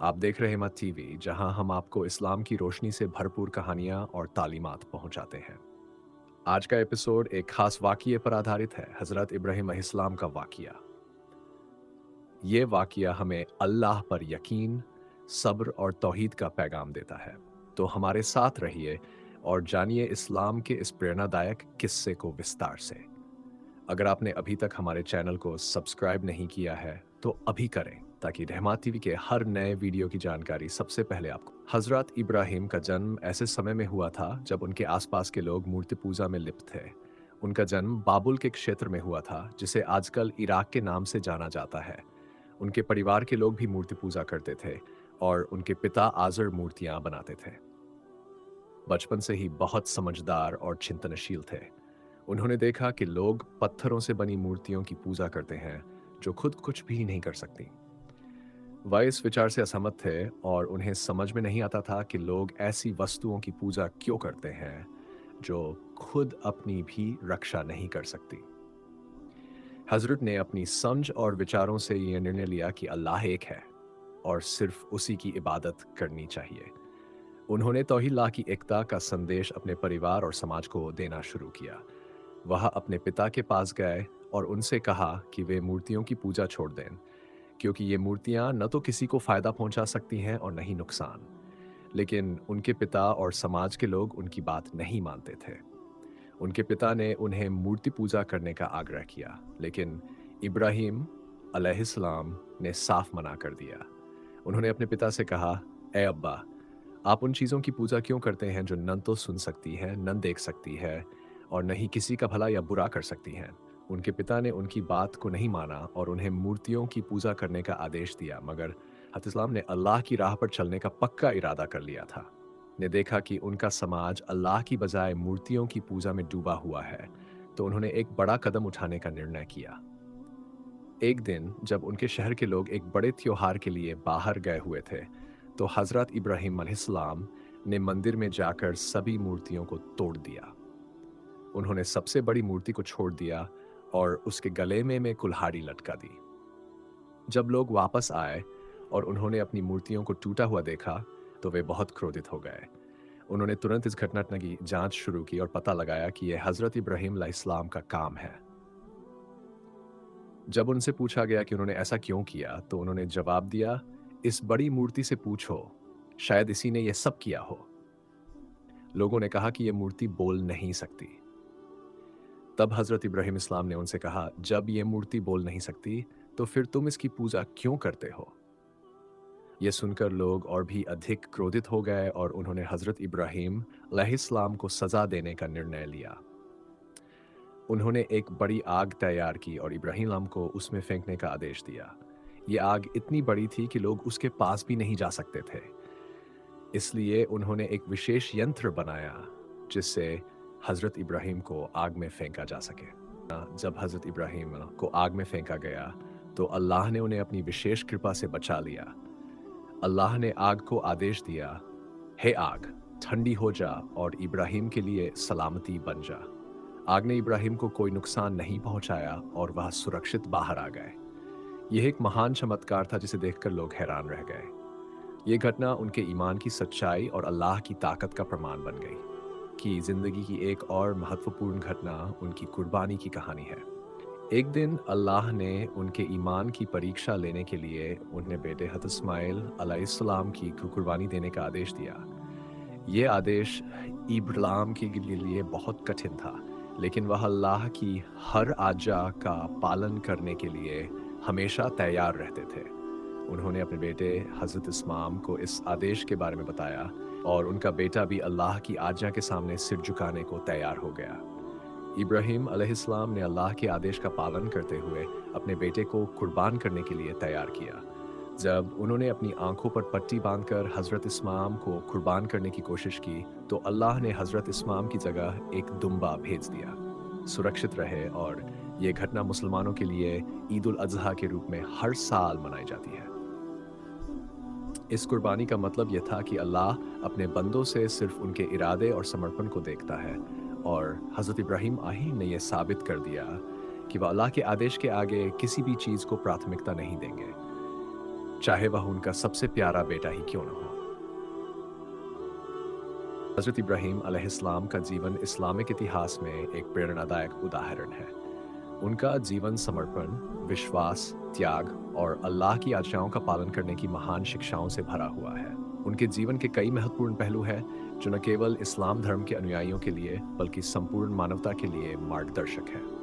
आप देख रहे हिम्मत टीवी, जहां हम आपको इस्लाम की रोशनी से भरपूर कहानियां और तालीमात पहुंचाते हैं। आज का एपिसोड एक खास वाक़ये पर आधारित है, हज़रत इब्राहीम अलैहिस्सलाम का वाक़या। ये वाक़या हमें अल्लाह पर यकीन, सब्र और तौहीद का पैगाम देता है। तो हमारे साथ रहिए और जानिए इस्लाम के इस प्रेरणादायक किस्से को विस्तार से। अगर आपने अभी तक हमारे चैनल को सब्सक्राइब नहीं किया है, तो अभी करें ताकि रहमत टीवी के हर नए वीडियो की जानकारी सबसे पहले आपको। हजरत इब्राहिम का जन्म ऐसे समय में हुआ था जब उनके आसपास के लोग मूर्ति पूजा में लिप्त थे। उनका जन्म बाबुल के क्षेत्र में हुआ था, जिसे आजकल इराक के नाम से जाना जाता है। उनके परिवार के लोग भी मूर्ति पूजा करते थे और उनके पिता आजर मूर्तियां बनाते थे। बचपन से ही बहुत समझदार और चिंतनशील थे। उन्होंने देखा कि लोग पत्थरों से बनी मूर्तियों की पूजा करते हैं जो खुद कुछ भी नहीं कर सकती। वह इस विचार से असहमत थे और उन्हें समझ में नहीं आता था कि लोग ऐसी वस्तुओं की पूजा क्यों करते हैं जो खुद अपनी भी रक्षा नहीं कर सकती। हजरत ने अपनी समझ और विचारों से यह निर्णय लिया कि अल्लाह एक है और सिर्फ उसी की इबादत करनी चाहिए। उन्होंने तौहीद की एकता का संदेश अपने परिवार और समाज को देना शुरू किया। वह अपने पिता के पास गए और उनसे कहा कि वे मूर्तियों की पूजा छोड़ दें, क्योंकि ये मूर्तियां न तो किसी को फायदा पहुंचा सकती हैं और न ही नुकसान। लेकिन उनके पिता और समाज के लोग उनकी बात नहीं मानते थे। उनके पिता ने उन्हें मूर्ति पूजा करने का आग्रह किया, लेकिन इब्राहिम अलैहिस्सलाम ने साफ मना कर दिया। उन्होंने अपने पिता से कहा, ए अब्बा, आप उन चीज़ों की पूजा क्यों करते हैं जो न तो सुन सकती है, न देख सकती है और न ही किसी का भला या बुरा कर सकती हैं। उनके पिता ने उनकी बात को नहीं माना और उन्हें मूर्तियों की पूजा करने का आदेश दिया, मगर हज़रत इस्लाम ने अल्लाह की राह पर चलने का पक्का इरादा कर लिया था। ने देखा कि उनका समाज अल्लाह की बजाय मूर्तियों की पूजा में डूबा हुआ है, तो उन्होंने एक बड़ा कदम उठाने का निर्णय किया। एक दिन जब उनके शहर के लोग एक बड़े त्योहार के लिए बाहर गए हुए थे, तो हज़रत इब्राहीम अलैहिस्सलाम ने मंदिर में जाकर सभी मूर्तियों को तोड़ दिया। उन्होंने सबसे बड़ी मूर्ति को छोड़ दिया और उसके गले में कुल्हाड़ी लटका दी। जब लोग वापस आए और उन्होंने अपनी मूर्तियों को टूटा हुआ देखा, तो वे बहुत क्रोधित हो गए। उन्होंने तुरंत इस घटना की जांच शुरू की और पता लगाया कि यह हज़रत इब्राहीम अलैहिस्सलाम का काम है। जब उनसे पूछा गया कि उन्होंने ऐसा क्यों किया, तो उन्होंने जवाब दिया, इस बड़ी मूर्ति से पूछो, शायद इसी ने यह सब किया हो। लोगों ने कहा कि यह मूर्ति बोल नहीं सकती। तब हज़रत इब्राहीम इस्लाम ने उनसे कहा, जब यह मूर्ति बोल नहीं सकती, तो फिर तुम इसकी पूजा क्यों करते हो? यह सुनकर लोग और भी अधिक क्रोधित हो गए और उन्होंने हज़रत इब्राहीम अलैहिस्सलाम को सज़ा देने का निर्णय लिया। उन्होंने एक बड़ी आग तैयार की और इब्राहीम को उसमें फेंकने का आदेश दिया। ये आग इतनी बड़ी थी कि लोग उसके पास भी नहीं जा सकते थे। इसलिए उन्होंने एक विशेष यंत्र बनाया जिससे हज़रत इब्राहीम को आग में फेंका जा सके। जब हज़रत इब्राहीम को आग में फेंका गया, तो अल्लाह ने उन्हें अपनी विशेष कृपा से बचा लिया। अल्लाह ने आग को आदेश दिया, हे आग, ठंडी हो जा और इब्राहीम के लिए सलामती बन जा। आग ने इब्राहीम को कोई नुकसान नहीं पहुंचाया और वह सुरक्षित बाहर आ गए। यह एक महान चमत्कार था जिसे देखकर लोग हैरान रह गए। ये घटना उनके ईमान की सच्चाई और अल्लाह की ताकत का प्रमाण बन गई। कि जिंदगी की एक और महत्वपूर्ण घटना उनकी कुर्बानी की कहानी है। एक दिन अल्लाह ने उनके ईमान की परीक्षा लेने के लिए उन्हें बेटे हज़रत इस्माइल अलैहिस्सलाम की कुर्बानी देने का आदेश दिया। ये आदेश इब्राहिम के लिए बहुत कठिन था, लेकिन वह अल्लाह की हर आज्ञा का पालन करने के लिए हमेशा तैयार रहते थे। उन्होंने अपने बेटे हज़रत इस्माम को इस आदेश के बारे में बताया और उनका बेटा भी अल्लाह की आज्ञा के सामने सिर झुकाने को तैयार हो गया। इब्राहीम अलैहिस्सलाम ने अल्लाह के आदेश का पालन करते हुए अपने बेटे को कुर्बान करने के लिए तैयार किया। जब उन्होंने अपनी आंखों पर पट्टी बांधकर हज़रत इस्माम को कुर्बान करने की कोशिश की, तो अल्लाह ने हज़रत इस्माम की जगह एक दुम्बा भेज दिया। सुरक्षित रहे और ये घटना मुसलमानों के लिए ईद उल अज़हा के रूप में हर साल मनाई जाती है। इस कुर्बानी का मतलब यह था कि अल्लाह अपने बंदों से सिर्फ उनके इरादे और समर्पण को देखता है, और हज़रत इब्राहीम ने यह साबित कर दिया कि वह अल्लाह के आदेश के आगे किसी भी चीज़ को प्राथमिकता नहीं देंगे। चाहे वह उनका सबसे प्यारा बेटा ही क्यों न हो। हजरत इब्राहीम अलैहिस्सलाम का जीवन इस्लामिक इतिहास में एक प्रेरणादायक उदाहरण है। उनका जीवन समर्पण, विश्वास, त्याग और अल्लाह की आज्ञाओं का पालन करने की महान शिक्षाओं से भरा हुआ है। उनके जीवन के कई महत्वपूर्ण पहलू हैं जो न केवल इस्लाम धर्म के अनुयायियों के लिए बल्कि संपूर्ण मानवता के लिए मार्गदर्शक हैं।